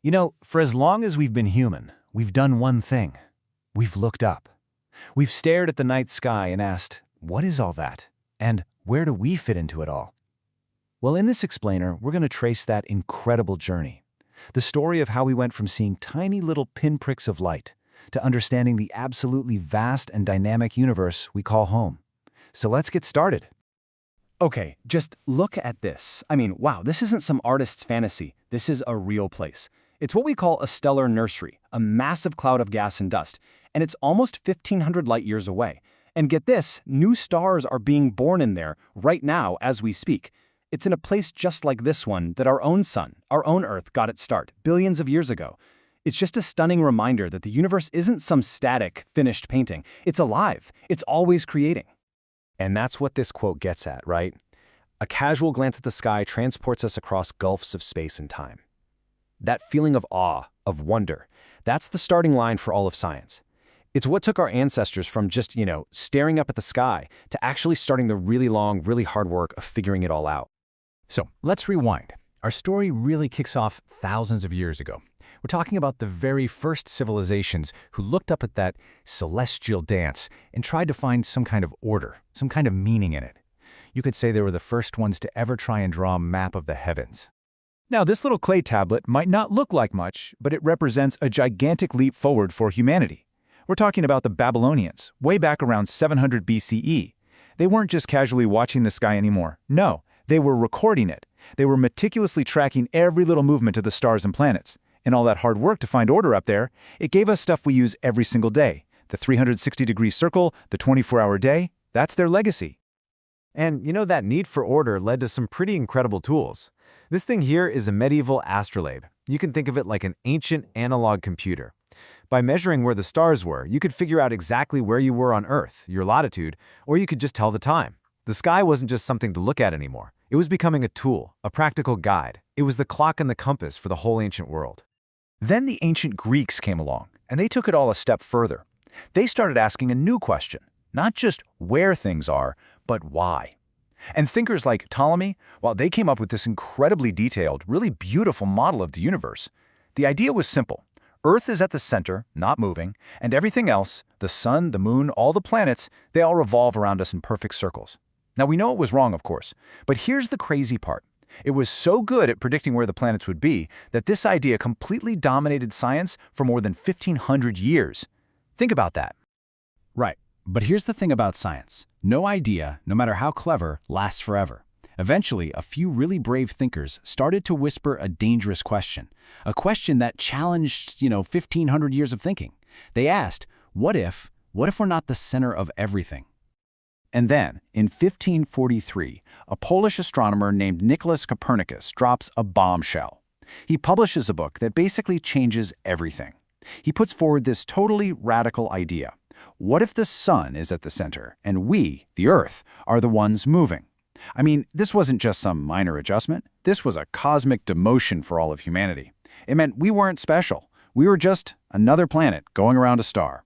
You know, for as long as we've been human, we've done one thing. We've looked up. We've stared at the night sky and asked, what is all that? And where do we fit into it all? Well, in this explainer, we're going to trace that incredible journey. The story of how we went from seeing tiny little pinpricks of light to understanding the absolutely vast and dynamic universe we call home. So let's get started. Okay, just look at this. I mean, wow, this isn't some artist's fantasy. This is a real place. It's what we call a stellar nursery, a massive cloud of gas and dust, and it's almost 1,500 light years away. And get this, new stars are being born in there right now as we speak. It's in a place just like this one that our own sun, our own Earth, got its start billions of years ago. It's just a stunning reminder that the universe isn't some static, finished painting. It's alive. It's always creating. And that's what this quote gets at, right? A casual glance at the sky transports us across gulfs of space and time. That feeling of awe, of wonder, that's the starting line for all of science. It's what took our ancestors from just, staring up at the sky to actually starting the really long, really hard work of figuring it all out. So let's rewind. Our story really kicks off thousands of years ago. We're talking about the very first civilizations who looked up at that celestial dance and tried to find some kind of order, some kind of meaning in it. You could say they were the first ones to ever try and draw a map of the heavens. Now, this little clay tablet might not look like much, but it represents a gigantic leap forward for humanity. We're talking about the Babylonians, way back around 700 BCE. They weren't just casually watching the sky anymore. No, they were recording it. They were meticulously tracking every little movement of the stars and planets. And all that hard work to find order up there, it gave us stuff we use every single day. The 360-degree circle, the 24-hour day, that's their legacy. And that need for order led to some pretty incredible tools. This thing here is a medieval astrolabe. You can think of it like an ancient analog computer. By measuring where the stars were, you could figure out exactly where you were on Earth, your latitude, or you could just tell the time. The sky wasn't just something to look at anymore. It was becoming a tool, a practical guide. It was the clock and the compass for the whole ancient world. Then the ancient Greeks came along, and they took it all a step further. They started asking a new question, not just where things are, but why. And thinkers like Ptolemy, well, they came up with this incredibly detailed, really beautiful model of the universe. The idea was simple. Earth is at the center, not moving, and everything else, the sun, the moon, all the planets, they all revolve around us in perfect circles. Now, we know it was wrong, of course, but here's the crazy part. It was so good at predicting where the planets would be that this idea completely dominated science for more than 1,500 years. Think about that. Right. But here's the thing about science. No idea, no matter how clever, lasts forever. Eventually, a few really brave thinkers started to whisper a dangerous question. A question that challenged, 1,500 years of thinking. They asked, what if we're not the center of everything? And then, in 1543, a Polish astronomer named Nicholas Copernicus drops a bombshell. He publishes a book that basically changes everything. He puts forward this totally radical idea. What if the sun is at the center, and we, the Earth, are the ones moving? I mean, this wasn't just some minor adjustment. This was a cosmic demotion for all of humanity. It meant we weren't special. We were just another planet going around a star.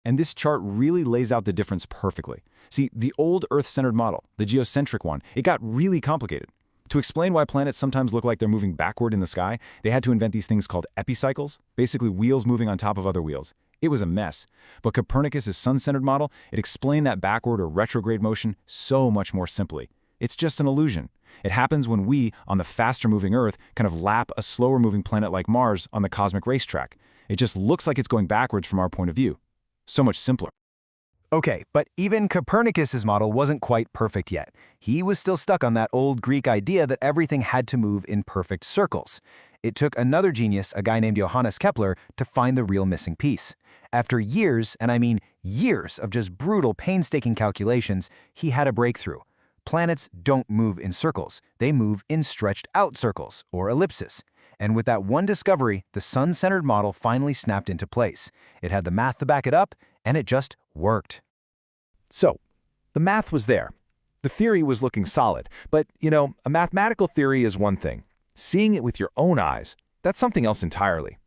And this chart really lays out the difference perfectly. See, the old Earth-centered model, the geocentric one, it got really complicated. To explain why planets sometimes look like they're moving backward in the sky, they had to invent these things called epicycles, basically wheels moving on top of other wheels. It was a mess. But Copernicus' sun-centered model, it explained that backward or retrograde motion so much more simply. It's just an illusion. It happens when we, on the faster-moving Earth, kind of lap a slower-moving planet like Mars on the cosmic racetrack. It just looks like it's going backwards from our point of view. So much simpler. Okay, but even Copernicus' model wasn't quite perfect yet. He was still stuck on that old Greek idea that everything had to move in perfect circles. It took another genius, a guy named Johannes Kepler, to find the real missing piece. After years, and I mean years, of just brutal, painstaking calculations, he had a breakthrough. Planets don't move in circles. They move in stretched-out circles, or ellipses. And with that one discovery, the sun-centered model finally snapped into place. It had the math to back it up, and it just worked. So, the math was there. The theory was looking solid. But, a mathematical theory is one thing. Seeing it with your own eyes, that's something else entirely.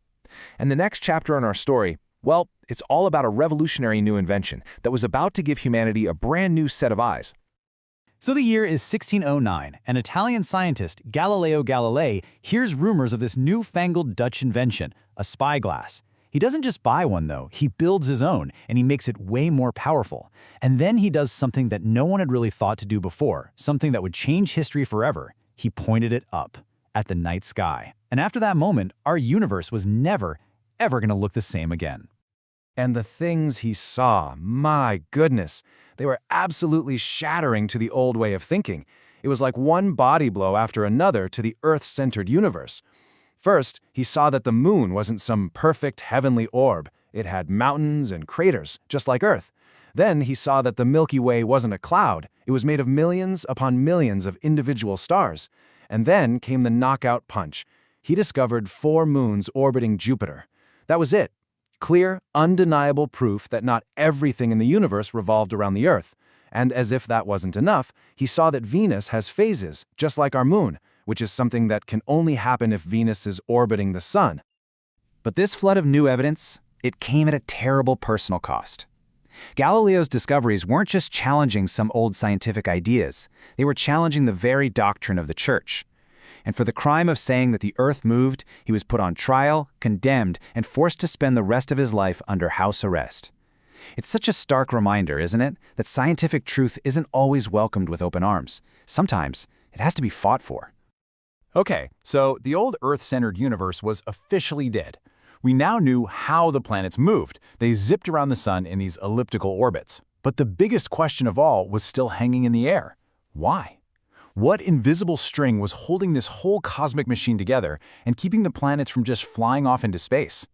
And the next chapter in our story, well, it's all about a revolutionary new invention that was about to give humanity a brand new set of eyes. So the year is 1609, and Italian scientist Galileo Galilei hears rumors of this newfangled Dutch invention, a spyglass. He doesn't just buy one, though. He builds his own, and he makes it way more powerful. And then he does something that no one had really thought to do before, something that would change history forever. He pointed it up, at the night sky. And after that moment, our universe was never, ever going to look the same again. And the things he saw, my goodness, they were absolutely shattering to the old way of thinking. It was like one body blow after another to the Earth-centered universe. First, he saw that the moon wasn't some perfect heavenly orb. It had mountains and craters, just like Earth. Then he saw that the Milky Way wasn't a cloud. It was made of millions upon millions of individual stars. And then came the knockout punch. He discovered 4 moons orbiting Jupiter. That was it. Clear, undeniable proof that not everything in the universe revolved around the Earth. And as if that wasn't enough, he saw that Venus has phases, just like our moon, which is something that can only happen if Venus is orbiting the sun. But this flood of new evidence, it came at a terrible personal cost. Galileo's discoveries weren't just challenging some old scientific ideas, they were challenging the very doctrine of the Church. And for the crime of saying that the Earth moved, he was put on trial, condemned, and forced to spend the rest of his life under house arrest. It's such a stark reminder, isn't it, that scientific truth isn't always welcomed with open arms. Sometimes it has to be fought for. Okay, so the old Earth-centered universe was officially dead. We now knew how the planets moved. They zipped around the sun in these elliptical orbits. But the biggest question of all was still hanging in the air. Why? What invisible string was holding this whole cosmic machine together and keeping the planets from just flying off into space?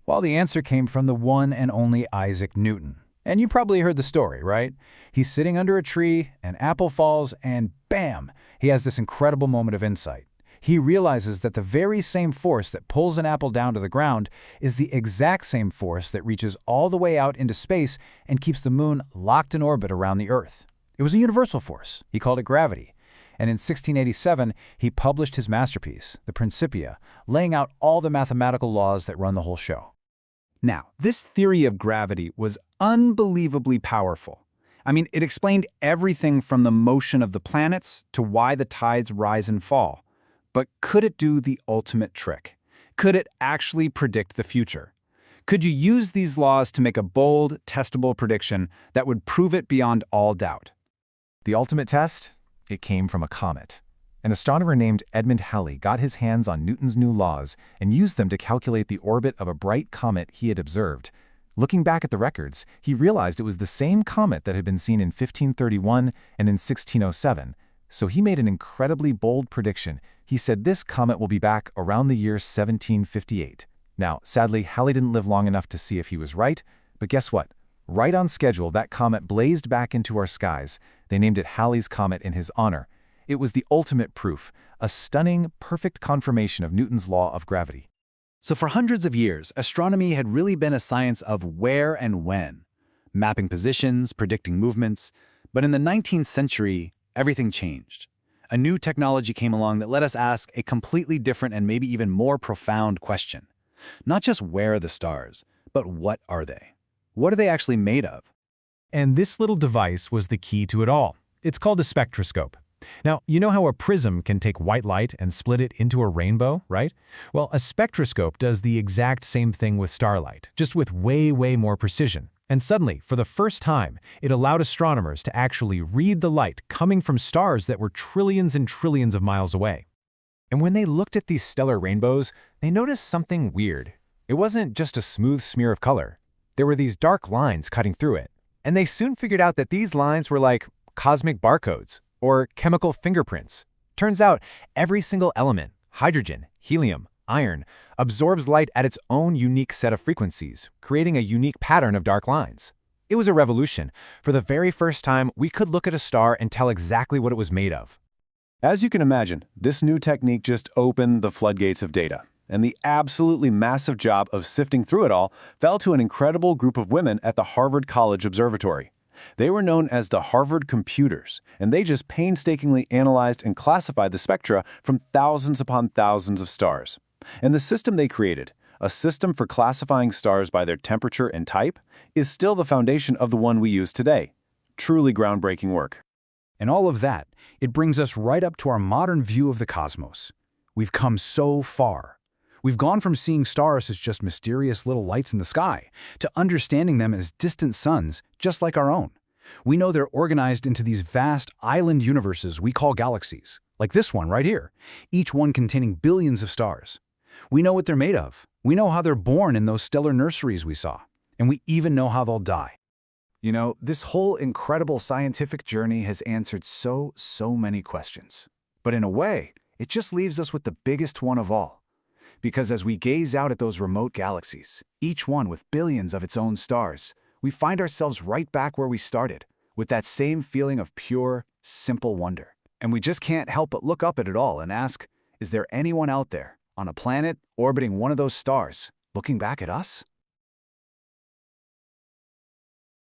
Well, the answer came from the one and only Isaac Newton. And you probably heard the story, right? He's sitting under a tree, an apple falls, and bam! He has this incredible moment of insight. He realizes that the very same force that pulls an apple down to the ground is the exact same force that reaches all the way out into space and keeps the moon locked in orbit around the Earth. It was a universal force. He called it gravity. And in 1687, he published his masterpiece, the Principia, laying out all the mathematical laws that run the whole show. Now, this theory of gravity was unbelievably powerful. I mean, it explained everything from the motion of the planets to why the tides rise and fall. But could it do the ultimate trick? Could it actually predict the future? Could you use these laws to make a bold, testable prediction that would prove it beyond all doubt? The ultimate test? It came from a comet. An astronomer named Edmund Halley got his hands on Newton's new laws and used them to calculate the orbit of a bright comet he had observed. Looking back at the records, he realized it was the same comet that had been seen in 1531 and in 1607. So he made an incredibly bold prediction. He said this comet will be back around the year 1758. Now, sadly, Halley didn't live long enough to see if he was right, but guess what? Right on schedule, that comet blazed back into our skies. They named it Halley's Comet in his honor. It was the ultimate proof, a stunning, perfect confirmation of Newton's law of gravity. So for hundreds of years, astronomy had really been a science of where and when, mapping positions, predicting movements. But in the 19th century, everything changed. A new technology came along that let us ask a completely different and maybe even more profound question. Not just where are the stars, but what are they? What are they actually made of? And this little device was the key to it all. It's called a spectroscope. Now, you know how a prism can take white light and split it into a rainbow, right? Well, a spectroscope does the exact same thing with starlight, just with way more precision. And suddenly, for the first time, it allowed astronomers to actually read the light coming from stars that were trillions and trillions of miles away. And when they looked at these stellar rainbows, they noticed something weird. It wasn't just a smooth smear of color. There were these dark lines cutting through it. And they soon figured out that these lines were like cosmic barcodes or chemical fingerprints. Turns out every single element, hydrogen, helium, iron, absorbs light at its own unique set of frequencies, creating a unique pattern of dark lines. It was a revolution. For the very first time, we could look at a star and tell exactly what it was made of. As you can imagine, this new technique just opened the floodgates of data. And the absolutely massive job of sifting through it all fell to an incredible group of women at the Harvard College Observatory. They were known as the Harvard Computers, and they just painstakingly analyzed and classified the spectra from thousands upon thousands of stars. And the system they created, a system for classifying stars by their temperature and type, is still the foundation of the one we use today. Truly groundbreaking work. And all of that, it brings us right up to our modern view of the cosmos. We've come so far. We've gone from seeing stars as just mysterious little lights in the sky to understanding them as distant suns, just like our own. We know they're organized into these vast island universes we call galaxies, like this one right here, each one containing billions of stars. We know what they're made of. We know how they're born in those stellar nurseries we saw. And we even know how they'll die. You know, this whole incredible scientific journey has answered so many questions. But in a way, it just leaves us with the biggest one of all. Because as we gaze out at those remote galaxies, each one with billions of its own stars, we find ourselves right back where we started, with that same feeling of pure, simple wonder. And we just can't help but look up at it all and ask, is there anyone out there, on a planet orbiting one of those stars, looking back at us?